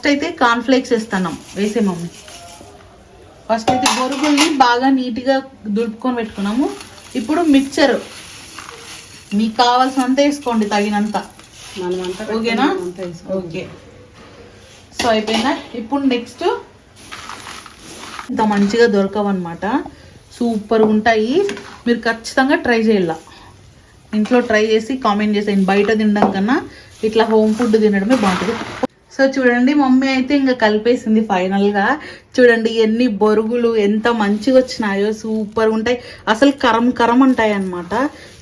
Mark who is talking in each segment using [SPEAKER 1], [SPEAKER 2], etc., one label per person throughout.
[SPEAKER 1] First అయితే corn flakes వేస్తున్నాం. వేసే మమ్మీ. ఫస్ట్ అయితే బొరుగుల్ని బాగా నీట్గా దులుపుకొని పెట్టుకున్నాము. ఇప్పుడు మిక్చర్ మీకు కావాల్సినంత వేసుకోండి, తగినంత. ఓకేనా? ఓకే. సో అయిపోయిందా? ఇప్పుడు నెక్స్ట్ ఇంత మంచిగా దొరకవన్నమాట, సూపర్గా ఉంటాయి. మీరు ఖచ్చితంగా ట్రై చేయాల. ఇంట్లో ట్రై చేసి కామెంట్ చేసేయండి. బయట తినడం కన్నా ఇట్లా హోమ్ ఫుడ్ తినడమే బాగుంటుంది. సో చూడండి, మమ్మీ అయితే ఇంకా కలిపేసింది ఫైనల్గా. చూడండి ఎన్ని బొరుగులు ఎంత మంచిగా వచ్చినాయో, సూపర్ ఉంటాయి. అసలు కరం కరం ఉంటాయి అన్నమాట,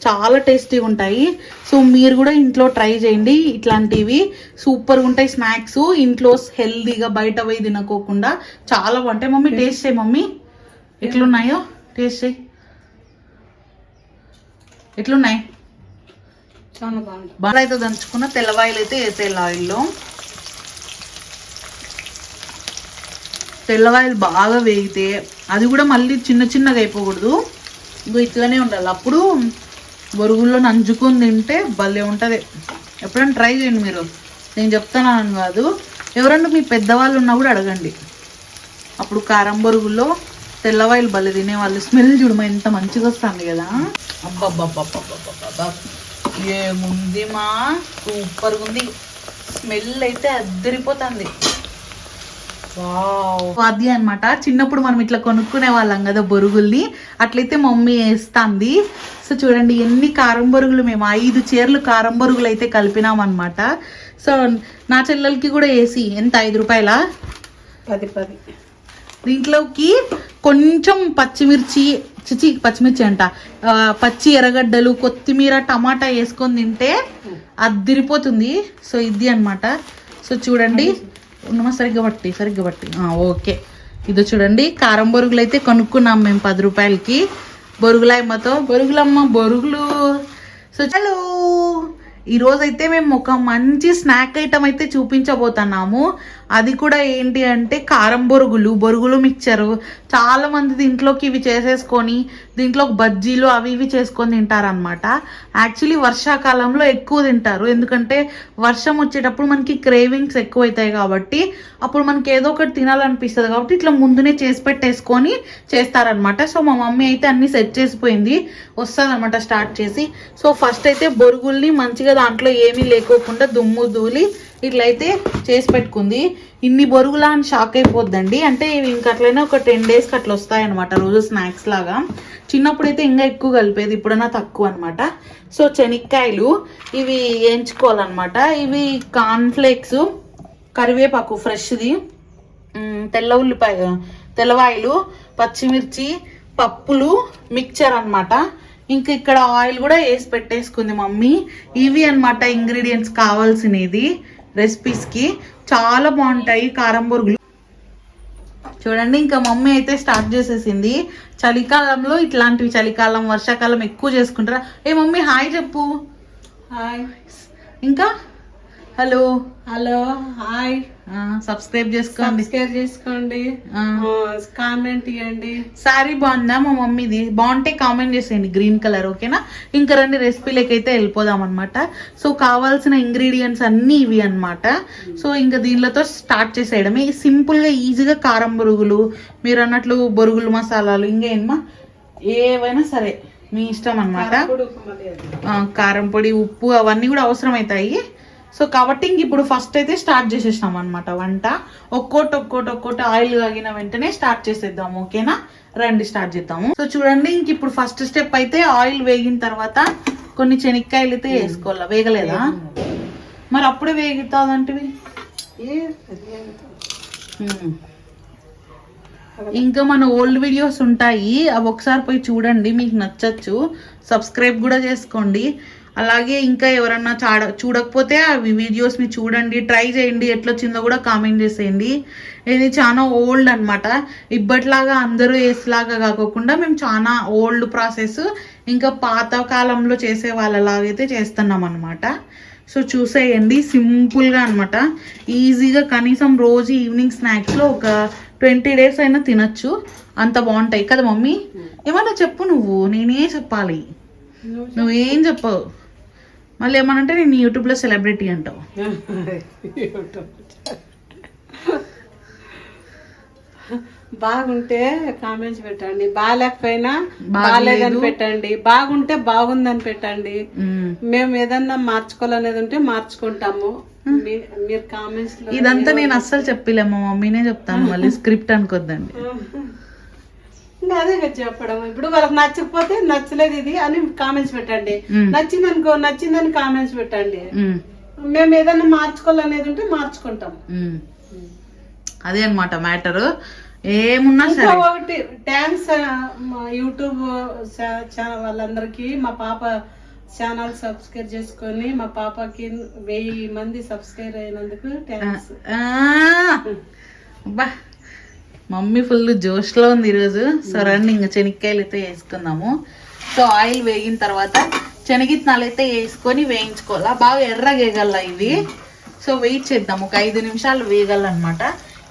[SPEAKER 1] చాలా టేస్టీగా ఉంటాయి. సో మీరు కూడా ఇంట్లో ట్రై చేయండి. ఇట్లాంటివి సూపర్గా ఉంటాయి స్నాక్స్. ఇంట్లో హెల్దీగా, బయట పోయి తినకోకుండా చాలా బాగుంటాయి. మమ్మీ టేస్ట్ చేయి. మమ్మీ ఎట్లున్నాయో టేస్ట్ చేయి. ఎట్లున్నాయి?
[SPEAKER 2] చాలా బాగుంది.
[SPEAKER 1] బాగా అయితే దంచుకున్న తెల్లవాయిలు అయితే వేసేయాలి ఆయిల్లో. తెల్లవాయలు బాగా వేగితే అది కూడా మళ్ళీ చిన్న చిన్నగా అయిపోకూడదు, ఇంకో ఇట్లానే ఉండాలి. అప్పుడు బొరుగుల్లో నంచుకొని తింటే భలే ఉంటుంది. ఎప్పుడైనా ట్రై చేయండి మీరు, నేను చెప్తాను కాదు. ఎవరన్నా మీ పెద్దవాళ్ళు ఉన్నా కూడా అడగండి. అప్పుడు కారం బొరుగుల్లో తెల్లవాయలు భలే తినేవాళ్ళు. స్మెల్ చూడమా ఎంత మంచిగా వస్తుంది కదా. అబ్బబ్బబ్బబ్బబ్బబ్బబ్బ ఏముంది మా, సూపర్గా ఉంది. స్మెల్ అయితే అద్దరిపోతుంది. అది అనమాట. చిన్నప్పుడు మనం ఇట్లా కొనుక్కునే వాళ్ళం కదా బొరుగుల్ని, అట్లయితే మమ్మీ వేస్తుంది. సో చూడండి ఎన్ని కారం బొరుగులు, మేము 5 చీరలు కారం బొరుగులు అయితే కలిపినాం అనమాట. సో నా చెల్లెలకి కూడా వేసి ఎంత 5 రూపాయల
[SPEAKER 2] 10.
[SPEAKER 1] దీంట్లోకి కొంచెం పచ్చిమిర్చి అంట, పచ్చి ఎర్రగడ్డలు, కొత్తిమీర, టమాటా వేసుకొని తింటే అద్దిరిపోతుంది. సో ఇది అనమాట. సో చూడండి, ఉన్నమా సరిగ్గా బట్టి ఓకే. ఇదో చూడండి కారం బొరుగులు అయితే కొనుక్కున్నాం మేము 10 రూపాయలకి. బొరుగులమ్మతో బొరుగులు. సో చలో, ఈరోజైతే మేము ఒక మంచి స్నాక్ ఐటమ్ అయితే చూపించబోతున్నాము. అది కూడా ఏంటి అంటే కారం బొరుగులు మిక్చరు. చాలా మంది దీంట్లోకి ఇవి చేసేసుకొని దీంట్లో బజ్జీలు అవి ఇవి చేసుకొని తింటారనమాట. యాక్చువల్లీ వర్షాకాలంలో ఎక్కువ తింటారు, ఎందుకంటే వర్షం వచ్చేటప్పుడు మనకి క్రేవింగ్స్ ఎక్కువ అవుతాయి కాబట్టి అప్పుడు మనకి ఏదో ఒకటి తినాలనిపిస్తుంది కాబట్టి ఇట్లా ముందునే చేసి పెట్టేసుకొని చేస్తారనమాట. సో మా మమ్మీ అయితే అన్ని సెట్ చేసిపోయింది, వస్తుంది అనమాట స్టార్ట్ చేసి. సో ఫస్ట్ అయితే బొరుగుల్ని మంచిగా దాంట్లో ఏమీ లేకోకుండా దుమ్ము ధూళి ఇట్లయితే చేసి పెట్టుకుంది. ఇన్ని బొరుగులా అని షాక్ అయిపోద్దండి. అంటే ఇవి ఇంకా అట్లయినా ఒక 10 డేస్కి అట్లా వస్తాయన్నమాట, రోజు స్నాక్స్ లాగా. చిన్నప్పుడైతే ఇంకా ఎక్కువ కలిపేది, ఇప్పుడైనా తక్కువ అనమాట. సో శనక్కాయలు ఇవి వేయించుకోవాలన్నమాట. ఇవి కార్న్ ఫ్లేక్స్, కరివేపాకు ఫ్రెష్ది, తెల్లవాయలు, పచ్చిమిర్చి, పప్పులు, మిక్చర్ అనమాట. ఇంకా ఇక్కడ ఆయిల్ కూడా వేసి పెట్టేసుకుంది మమ్మీ. ఇవి అనమాట ఇంగ్రీడియంట్స్ కావాల్సినది రెసిపీస్కి. చాలా బాగుంటాయి కారం బొరుగులు. చూడండి ఇంకా మమ్మీ అయితే స్టార్ట్ చేసేసింది. చలికాలంలో ఇట్లాంటివి, చలికాలం వర్షాకాలం ఎక్కువ చేసుకుంటారా. ఏ మమ్మీ హాయ్ చెప్పు.
[SPEAKER 2] హాయ్.
[SPEAKER 1] ఇంకా హలో
[SPEAKER 2] హాయ్.
[SPEAKER 1] సబ్స్క్రైబ్ చేసుకోండి,
[SPEAKER 2] కామెంట్ ఇవ్వండి.
[SPEAKER 1] సారీ బాగుందా మా మమ్మీది? బాగుంటే కామెంట్ చేసేయండి, గ్రీన్ కలర్. ఓకేనా? ఇంకా రండి రెసిపీలకి అయితే వెళ్ళిపోదాం అనమాట. సో కావాల్సిన ఇంగ్రీడియంట్స్ అన్నీ ఇవి అనమాట. సో ఇంకా దీనిలతో స్టార్ట్ చేసేయడమే సింపుల్గా ఈజీగా. కారం బొరుగులు, మీరు అన్నట్లు బొరుగులు మసాలాలు, ఇంకా ఏమా ఏవైనా సరే మీ ఇష్టం అనమాట. కారం పొడి, ఉప్పు అవన్నీ కూడా అవసరం అవుతాయి. సో కాబట్టి ఇంక ఇప్పుడు ఫస్ట్ అయితే స్టార్ట్ చేసేసినాం అనమాట వంట. ఒక్కోటి ఆయిల్ కాగిన వెంటనే స్టార్ట్ చేసేద్దాం. ఓకేనా? రండి స్టార్ట్ చేద్దాము. సో చూడండి ఇంక ఇప్పుడు ఫస్ట్ స్టెప్ అయితే ఆయిల్ వేగిన తర్వాత కొన్ని శనక్కాయలు అయితే వేసుకోవాలా. వేగలేదా మరి? అప్పుడే వేగుతాదంటివి. ఇంకా మన ఓల్డ్ వీడియోస్ ఉంటాయి, అవి ఒకసారి పోయి చూడండి, మీకు నచ్చచ్చు. సబ్స్క్రైబ్ కూడా చేసుకోండి. అలాగే ఇంకా ఎవరన్నా చూడకపోతే అవి వీడియోస్ని చూడండి, ట్రై చేయండి. ఎట్లొచ్చిందో కూడా కామెంట్ చేసేయండి. ఇది చాలా ఓల్డ్ అనమాట, ఇప్పట్లాగా అందరూ వేసేలాగా కాకోకుండా మేము చాలా ఓల్డ్ ప్రాసెస్, ఇంకా పాత కాలంలో చేసే వాళ్ళలాగైతే చేస్తున్నాం అనమాట. సో చూసేయండి, సింపుల్గా అనమాట, ఈజీగా. కనీసం రోజు ఈవినింగ్ స్నాక్స్లో ఒక 20 డేస్ అయినా తినచ్చు, అంత బాగుంటాయి కదా మమ్మీ? ఏమన్నా చెప్పు నువ్వు, నేనే చెప్పాలి, నువ్వేం చెప్పవు. మళ్ళీ ఏమనంటే నేను యూట్యూబ్లో సెలబ్రిటీ అంటావు.
[SPEAKER 2] బాగుంటే కామెంట్స్ పెట్టండి, బాగాలేకపోయినా బాగాలేదని పెట్టండి, బాగుంటే బాగుందని పెట్టండి. మేము ఏదన్నా మార్చుకోవాలనేది ఉంటే మార్చుకుంటాము. మీరు కామెంట్స్ లో
[SPEAKER 1] ఇదంతా నేను అస్సలు చెప్పలే, మా మమ్మీనే చెప్తాను, మళ్ళీ స్క్రిప్ట్ అనుకోద్దండి.
[SPEAKER 2] ఇంకా అదే కదా చెప్పడం. ఇప్పుడు వాళ్ళకి నచ్చకపోతే నచ్చలేదు ఇది అని కామెంట్స్ పెట్టండి, నచ్చింది అనుకో నచ్చిందని కామెంట్స్ పెట్టండి. మేము ఏదన్నా మార్చుకోవాలనేది ఉంటే మార్చుకుంటాం.
[SPEAKER 1] అదే అన్నమాట మ్యాటర్. ఏమున్నా సరే
[SPEAKER 2] ఒకటి థ్యాంక్స్ యూట్యూబ్ ఛానల్ వాళ్ళందరికీ, మా పాప ఛానల్ సబ్స్క్రైబ్ చేసుకొని మా పాపకి 1000 మంది సబ్స్క్రైబ్ అయినందుకు థ్యాంక్స్.
[SPEAKER 1] బా మమ్మీ ఫుల్ జోష్లో ఉంది ఈరోజు. సో రండి ఇంకా శనక్కాయలు అయితే వేసుకుందాము. సో ఆయిల్ వేగిన తర్వాత శనగిత్తనాలు అయితే వేసుకొని వేయించుకోవాలా, బాగా ఎర్రగా వేగల ఇవి. సో వెయిట్ చేద్దాం, ఒక 5 నిమిషాలు వేగాలన్నమాట.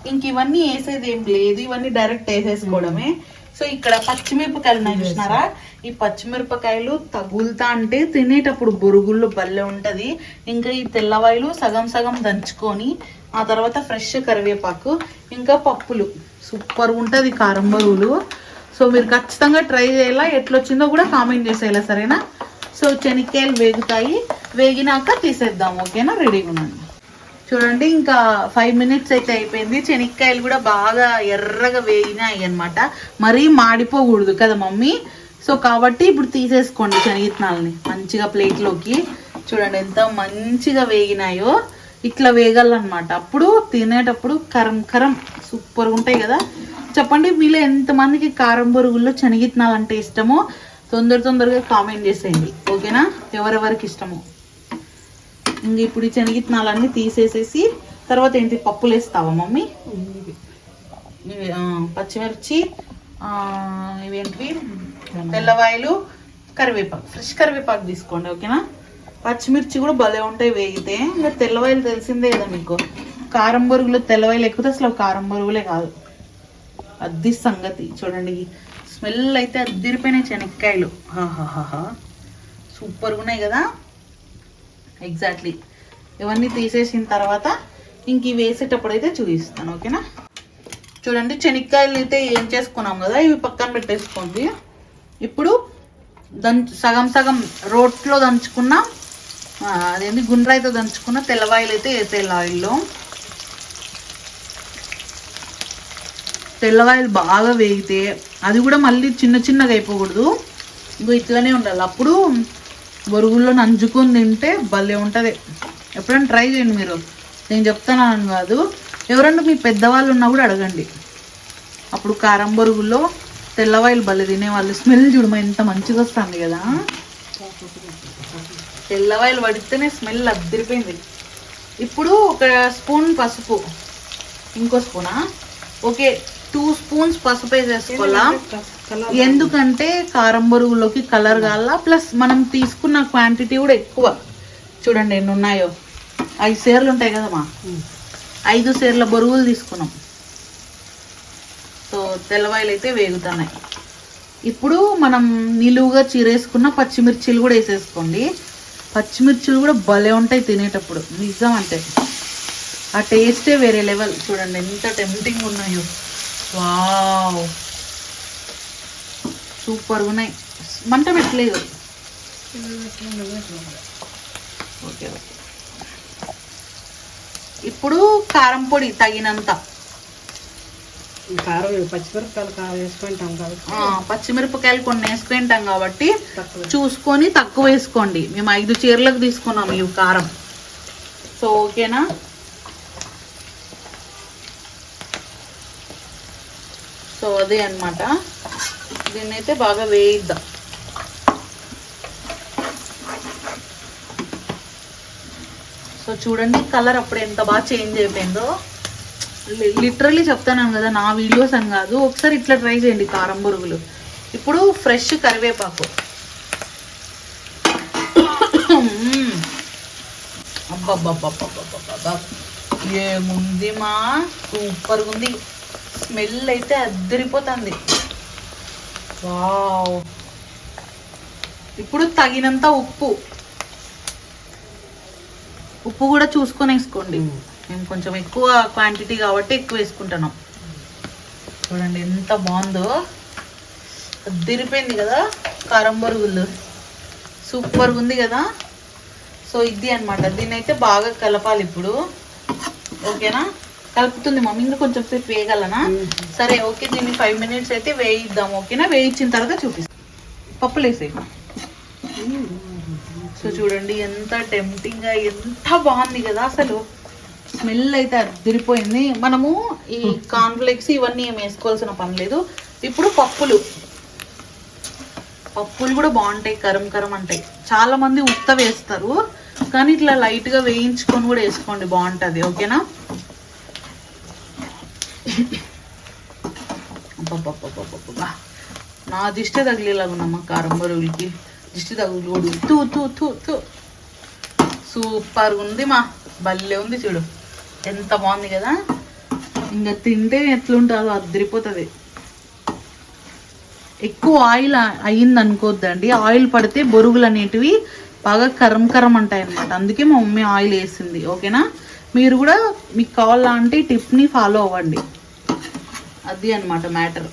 [SPEAKER 1] ఇంక ఇవన్నీ వేసేది ఏం లేదు, ఇవన్నీ డైరెక్ట్ వేసేసుకోవడమే. సో ఇక్కడ పచ్చిమిరపకాయలు ఉన్నాయి చూసినారా, ఈ పచ్చిమిరపకాయలు తగులుతా అంటే తినేటప్పుడు బొరుగుల్లో భలే ఉంటది. ఇంకా ఈ తెల్లవాయలు సగం సగం దంచుకొని ఆ తర్వాత ఫ్రెష్ కరివేపాకు ఇంకా పప్పులు, సూపర్ ఉంటది కారం బొరుగులు. సో మీరు ఖచ్చితంగా ట్రై చేయాలా, ఎట్లొచ్చిందో కూడా కామెంట్ చేసేయాలా, సరేనా? సో శనక్కాయలు వేగుతాయి, వేగినాక తీసేద్దాం, ఓకేనా? రెడీగా ఉన్నాను. చూడండి ఇంకా 5 మినిట్స్ అయితే అయిపోయింది. శనక్కాయలు కూడా బాగా ఎర్రగా వేగినాయి అన్నమాట, మరీ మాడిపోకూడదు కదా మమ్మీ. సో కాబట్టి ఇప్పుడు తీసేసుకోండి శనగిత్తనాలని మంచిగా ప్లేట్లోకి. చూడండి ఎంత మంచిగా వేగినాయో, ఇట్లా వేగాలన్నమాట. అప్పుడు తినేటప్పుడు కరం కరం సూపర్గా ఉంటాయి కదా. చెప్పండి మీలో ఎంతమందికి కారం బొరుగుల్లో శనగిత్తనాలు అంటే ఇష్టమో తొందరగా కామెంట్ చేసేయండి, ఓకేనా? ఎవరెవరికి ఇష్టమో. ఇంక ఇప్పుడు ఈ శనగిత్తనాలన్నీ తీసేసేసి తర్వాత ఏంటి పప్పులు వేస్తావా మమ్మీ? పచ్చిమిర్చి, ఇవేంటివి తెల్లవాయలు, కరివేపాకు, ఫ్రెష్ కరివేపాకు తీసుకోండి, ఓకేనా? పచ్చిమిర్చి కూడా భలే ఉంటాయి వేగితే. ఇంకా తెల్లవాయలు తెలిసిందే కదా మీకు, కారం బొరుగులు తెల్లవాయలు లేకపోతే అసలు కారం బొరుగులే కాదు. అద్ది సంగతి. చూడండి స్మెల్ అయితే అద్దిరిపోయినాయి శనక్కాయలు, హాహాహా సూపర్గా ఉన్నాయి కదా. ఎగ్జాక్ట్లీ. ఇవన్నీ తీసేసిన తర్వాత ఇంక ఇవి వేసేటప్పుడు అయితే చూపిస్తాను, ఓకేనా? చూడండి శనక్కాయలు అయితే ఏం చేసుకున్నాం కదా, ఇవి పక్కన పెట్టేసుకోండి. ఇప్పుడు సగం సగం రోట్లో దంచుకున్న అదేంటి గుండ్రాయితో దంచుకున్న తెల్లవాయలు అయితే వేసేయాలి ఆయిల్లో. తెల్లవాయలు బాగా వేగితే అది కూడా మళ్ళీ చిన్నగా అయిపోకూడదు, ఇంకో ఇట్లానే ఉండాలి. అప్పుడు బొరుగుల్లో నంచుకొని తింటే భలే ఉంటుంది. ఎప్పుడైనా ట్రై చేయండి మీరు, నేను చెప్తానని కాదు. ఎవరన్నా మీ పెద్దవాళ్ళు ఉన్నా కూడా అడగండి. అప్పుడు కారం బొరుగుల్లో తెల్లవాయలు భలే తినేవాళ్ళు. స్మెల్ చూడమా ఎంత మంచిగా వస్తుంది కదా, తెల్లవాయలు పడితేనే స్మెల్ అద్దరిపోయింది. ఇప్పుడు ఒక స్పూన్ పసుపు, ఇంకో స్పూనా, ఓకే 2 స్పూన్స్ పసుపు వేసేసుకోవాలా. ఎందుకంటే కారం బొరుగులోకి కలర్ కావాలా, ప్లస్ మనం తీసుకున్న క్వాంటిటీ కూడా ఎక్కువ. చూడండి ఎన్ని ఉన్నాయో, 5 సేర్లు ఉంటాయి కదమ్మా, 5 సేర్ల బొరుగులు తీసుకున్నాం. సో తెల్లవాయలు అయితే వేగుతున్నాయి. ఇప్పుడు మనం నిలువుగా చీరేసుకున్న పచ్చిమిర్చిలు కూడా వేసేసుకోండి. పచ్చిమిర్చిలు కూడా భలే ఉంటాయి తినేటప్పుడు, నిజం అంటే ఆ టేస్టే వేరే లెవెల్. చూడండి ఎంత టెంప్టింగ్ ఉన్నాయో, వావ్ సూపర్గా ఉన్నాయి. మంట పెట్టలేదు, ఓకే. ఇప్పుడు కారం పొడి తగినంత. పచ్చిమిరపకాయలు కొన్ని వేసుకుంటాం కాబట్టి చూసుకొని తక్కువ వేసుకోండి. మేము 5 చీరలకు తీసుకున్నాము ఇవి కారం. సో ఓకేనా? సో అదే అన్నమాట, దీన్నైతే బాగా వేయిద్దాం. సో చూడండి కలర్ అప్పుడు ఎంత బాగా చేంజ్ అయిపోయిందో. లిటరలీ చెప్తాను కదా, నా వీడియోస్ అని కాదు, ఒకసారి ఇట్లా ట్రై చేయండి కారం బొరుగులు. ఇప్పుడు ఫ్రెష్ కరివేపాకు, అబ్బబ్బబ్బబ్బబ్బబ్బబ్బ ఏముంది మా, సూపర్గా ఉంది. స్మెల్ అయితే అద్దరిపోతుంది, వావ్. ఇప్పుడు తగినంత ఉప్పు కూడా చూసుకొని వేసుకోండి. మేము కొంచెం ఎక్కువ క్వాంటిటీ కాబట్టి ఎక్కువ వేసుకుంటున్నాం. చూడండి ఎంత బాగుందో, అదిరిపోయింది కదా కారం బొరుగులు, సూపర్గా ఉంది కదా. సో ఇది అనమాట, దీన్ని అయితే బాగా కలపాలి ఇప్పుడు. ఓకేనా, కలుపుతుంది మమ్మీ, ఇంకా కొంచెం సేపు వేయగలనా? సరే ఓకే, దీన్ని 5 minutes అయితే వేయిద్దాం. ఓకేనా, వేయించిన తర్వాత చూపిస్తాం. పప్పులు వేసేయి. సో చూడండి ఎంత టెంప్టింగ్గా, ఎంత బాగుంది కదా అసలు. స్మెల్ అయితే అదిరిపోయింది. మనము ఈ కార్న్ఫ్లేక్స్ ఇవన్నీ ఏం వేసుకోవాల్సిన పని లేదు. ఇప్పుడు పప్పులు కూడా బాగుంటాయి, కరం కరం అంటాయి. చాలా మంది ఉత్త వేస్తారు, కానీ ఇట్లా లైట్గా వేయించుకొని కూడా వేసుకోండి, బాగుంటుంది. ఓకేనా, అబ్బబ్బబ్బబ్బబ్బా, నా దిష్టి తగిలేలాగా ఉన్నామా కారం బొరుగులకి. దిష్టి తగులు తూ తూ తూ తూ. సూపర్గా ఉంది మా, భలే ఉంది చూడు, ఎంత బాగుంది కదా. ఇంకా తింటే ఎట్లుంటుందో అదిరిపోతుంది. ఎక్కువ ఆయిల్ అయ్యింది అనుకోద్దండి, ఆయిల్ పడితే బొరుగులు అనేటివి బాగా కరం కరం అంటాయి అన్నమాట. అందుకే మా మమ్మీ ఆయిల్ వేసింది. ఓకేనా, మీరు కూడా మీకు కావాలంటే టిప్ని ఫాలో అవ్వండి, అది అనమాట మ్యాటర్.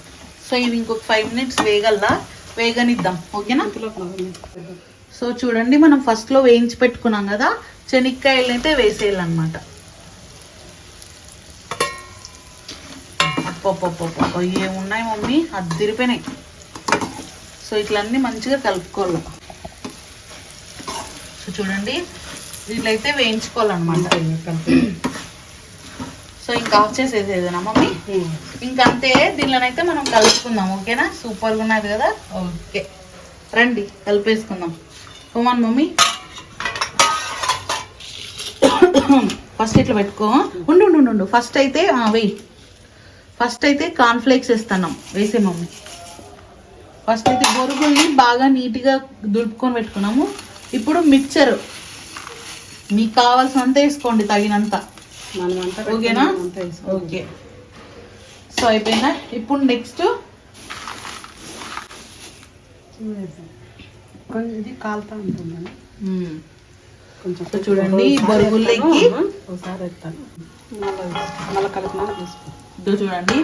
[SPEAKER 1] సో ఇవి ఇంకొక 5 minutes వేగనిద్దాం. ఓకేనా. సో చూడండి, మనం ఫస్ట్లో వేయించి పెట్టుకున్నాం కదా శనక్కాయలు అయితే వేసేయాలన్నమాట. అప్పప్పప్ప ఏమున్నాయి మమ్మీ, అదిరిపోయినాయి. సో ఇట్లన్నీ మంచిగా కలుపుకోవాలి. సో చూడండి, వీళ్ళైతే వేయించుకోవాలన్నమాట. సో ఇంకా ఆఫ్ చేసేదేనా మమ్మీ? ఇంకంతే, దీనిలోనైతే మనం కలుపుకుందాం. ఓకేనా, సూపర్గా ఉన్నది కదా. ఓకే రండి కలిపేసుకుందాం. ఓమన్ మమ్మీ, ఫస్ట్ ఇట్లా పెట్టుకో. ఉండు, ఫస్ట్ అయితే వెయ్యి. ఫస్ట్ అయితే కార్న్ఫ్లేక్స్ వేస్తున్నాం, వేసే మమ్మీ. ఫస్ట్ అయితే బొరుగుల్ని బాగా నీట్గా దులుపుకొని పెట్టుకున్నాము. ఇప్పుడు మిక్చర్ మీకు కావాల్సినంత వేసుకోండి, తగినంత. ఓకేనా, ఓకే. సో అయిపోయిందా. ఇప్పుడు నెక్స్ట్
[SPEAKER 2] ఇది కాలుతా ఉంటుందండి కొంచెం.
[SPEAKER 1] సో చూడండి, బొరుగుల్లోకి
[SPEAKER 2] ఒకసారి ఎత్తాను, మళ్ళీ కలిపినా తీసుకో.
[SPEAKER 1] చూడండి,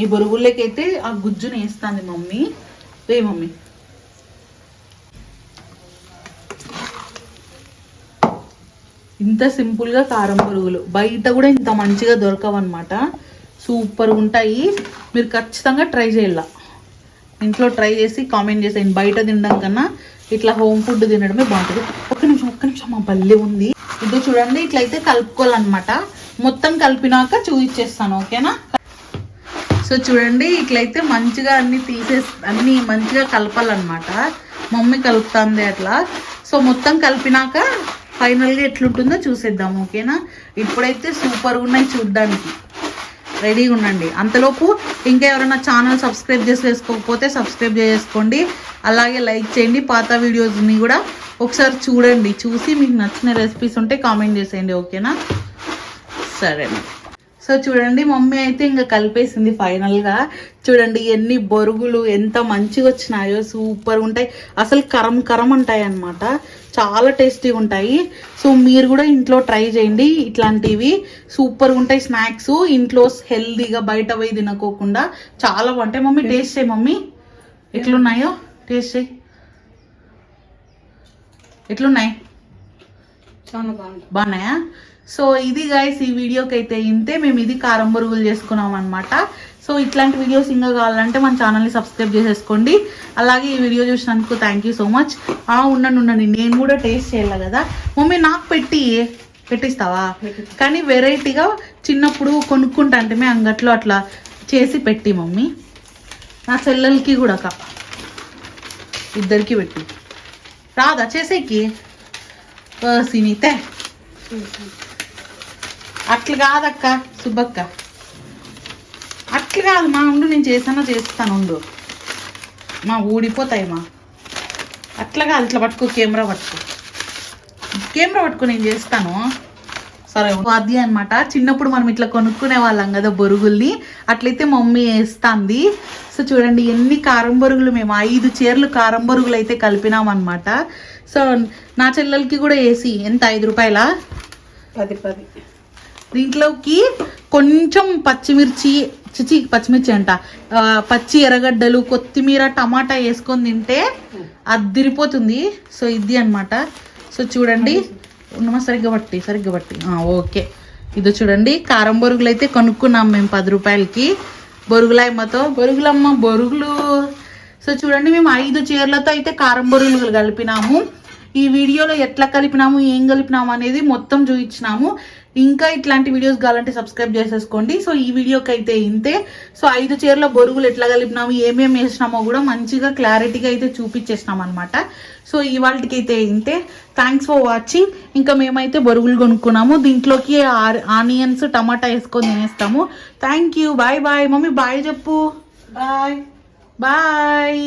[SPEAKER 1] ఈ బొరుగుల్లోకి అయితే ఆ గుజ్జుని వేస్తుంది మమ్మీ. వే మమ్మీ. ఇంత సింపుల్గా కారం బొరుగులు బయట కూడా ఇంత మంచిగా దొరకవన్నమాట. సూపర్ ఉంటాయి, మీరు ఖచ్చితంగా ట్రై చేయాల. ఇంట్లో ట్రై చేసి కామెంట్ చేసేయండి. బయట తినడం కన్నా ఇట్లా హోమ్ ఫుడ్ తినడమే బాగుంటుంది. ఒక్క నిమిషం మా బల్లే ఉంది. ఇది చూడండి, ఇట్లయితే కలుపుకోవాలన్నమాట. మొత్తం కలిపినాక చూపించేస్తాను. ఓకేనా. సో చూడండి, ఇట్లయితే మంచిగా అన్ని మంచిగా కలపాలన్నమాట. మమ్మీ కలుపుతుంది అట్లా. సో మొత్తం కలిపినాక ఫైనల్గా ఎట్లుంటుందో చూసేద్దాం. ఓకేనా, ఇప్పుడైతే సూపర్గా ఉన్నాయి చూడ్డానికి. రెడీగా ఉండండి. అంతలోపు ఇంకా ఎవరైనా ఛానల్ సబ్స్క్రైబ్ చేసుకోకపోతే సబ్స్క్రైబ్ చేసుకోండి. అలాగే లైక్ చేయండి. పాత వీడియోస్ని కూడా ఒకసారి చూడండి. చూసి మీకు నచ్చిన రెసిపీస్ ఉంటే కామెంట్ చేసేయండి. ఓకేనా, సరే. సో చూడండి, మమ్మీ అయితే ఇంకా కలిపేసింది ఫైనల్గా. చూడండి ఎన్ని బొరుగులు ఎంత మంచిగా వచ్చినాయో, సూపర్ ఉంటాయి అసలు. కరం కరం ఉంటాయి అన్నమాట, చాలా టేస్టీగా ఉంటాయి. సో మీరు కూడా ఇంట్లో ట్రై చేయండి, ఇట్లాంటివి సూపర్గా ఉంటాయి స్నాక్స్. ఇంట్లో హెల్దీగా, బయట పోయి తినకోకుండా చాలా బాగుంటాయి. మమ్మీ టేస్ట్ చేయి మమ్మీ, ఎట్లున్నాయో టేస్ట్ చేయి. ఎట్లున్నాయి?
[SPEAKER 2] చాలా
[SPEAKER 1] బాగున్నాయా? సో ఇది గైస్, ఈ వీడియోకి అయితే ఇంతే. మేము ఇది కారం బొరుగులు చేసుకున్నాం అనమాట. సో ఇట్లాంటి వీడియోస్ ఇంకా కావాలంటే మన ఛానల్ని సబ్స్క్రైబ్ చేసేసుకోండి. అలాగే ఈ వీడియో చూసినందుకు థ్యాంక్ యూ సో మచ్. ఉండండి, నేను కూడా టేస్ట్ చేయాలి కదా మమ్మీ. నాకు పెట్టిస్తావా? కానీ వెరైటీగా చిన్నప్పుడు కొనుక్కుంటా అంటే మేము అంగట్లో అట్లా చేసి పెట్టి మమ్మీ. నా చెల్లెలకి కూడా ఇద్దరికి పెట్టి రాదా చేసేకి? సినితే అట్లా కాదక్క, సుబ్బక్క అట్లా కాదు మా. ఉండు, నేను చేస్తాను ఉండు మా, ఊడిపోతాయి మా. అట్లా కాదు, ఇట్లా పట్టుకో, కెమెరా పట్టుకో నేను చేస్తాను. సరే, అది అనమాట. చిన్నప్పుడు మనం ఇట్లా కొనుక్కునే వాళ్ళం కదా బొరుగుల్ని, అట్లయితే మమ్మీ వేస్తుంది. సో చూడండి ఎన్ని కారం బొరుగులు, మేము 5 చీరలు కారం బొరుగులు అయితే కలిపినాం అనమాట. సో నా చెల్లెలకి కూడా వేసి ఎంత 5 రూపాయల
[SPEAKER 2] 10.
[SPEAKER 1] దీంట్లోకి కొంచెం పచ్చిమిర్చి చిచి పచ్చిమిర్చి అంట పచ్చి ఎర్రగడ్డలు కొత్తిమీర టమాటా వేసుకొని తింటే అద్దిరిపోతుంది. సో ఇది అన్నమాట. సో చూడండి ఉన్నమా సరిగ్గా బట్టి ఓకే. ఇదో చూడండి కారం బొరుగులు అయితే కొనుక్కున్నాం మేము 10 రూపాయలకి బొరుగులమ్మతో. బొరుగులు. సో చూడండి మేము 5 చీరలతో అయితే కారం బొరుగులు కలిపినాము. ఈ వీడియోలో ఎట్లా కలిపినాము ఏం కలిపినాము అనేది మొత్తం చూపించినాము. ఇంకా ఇట్లాంటి వీడియోస్ కావాలంటే సబ్స్క్రైబ్ చేసేసుకోండి. సో ఈ వీడియోకి అయితే ఇంతే. సో 5 చీరల బొరుగులు ఎట్లా కలిపినాము ఏమేమి వేసినామో కూడా మంచిగా క్లారిటీగా అయితే చూపించేసినాం అనమాట. సో ఇవాళకి అయితే ఇంతే. Thanks for watching. ఇంకా మేమైతే బొరుగులు కొనుక్కున్నాము. దీంట్లోకి ఆనియన్స్ టమాటా వేసుకొని తినేస్తాము. Thank you. Bye bye. Mummy bye చెప్పు.
[SPEAKER 2] బాయ్.
[SPEAKER 1] బాయ్.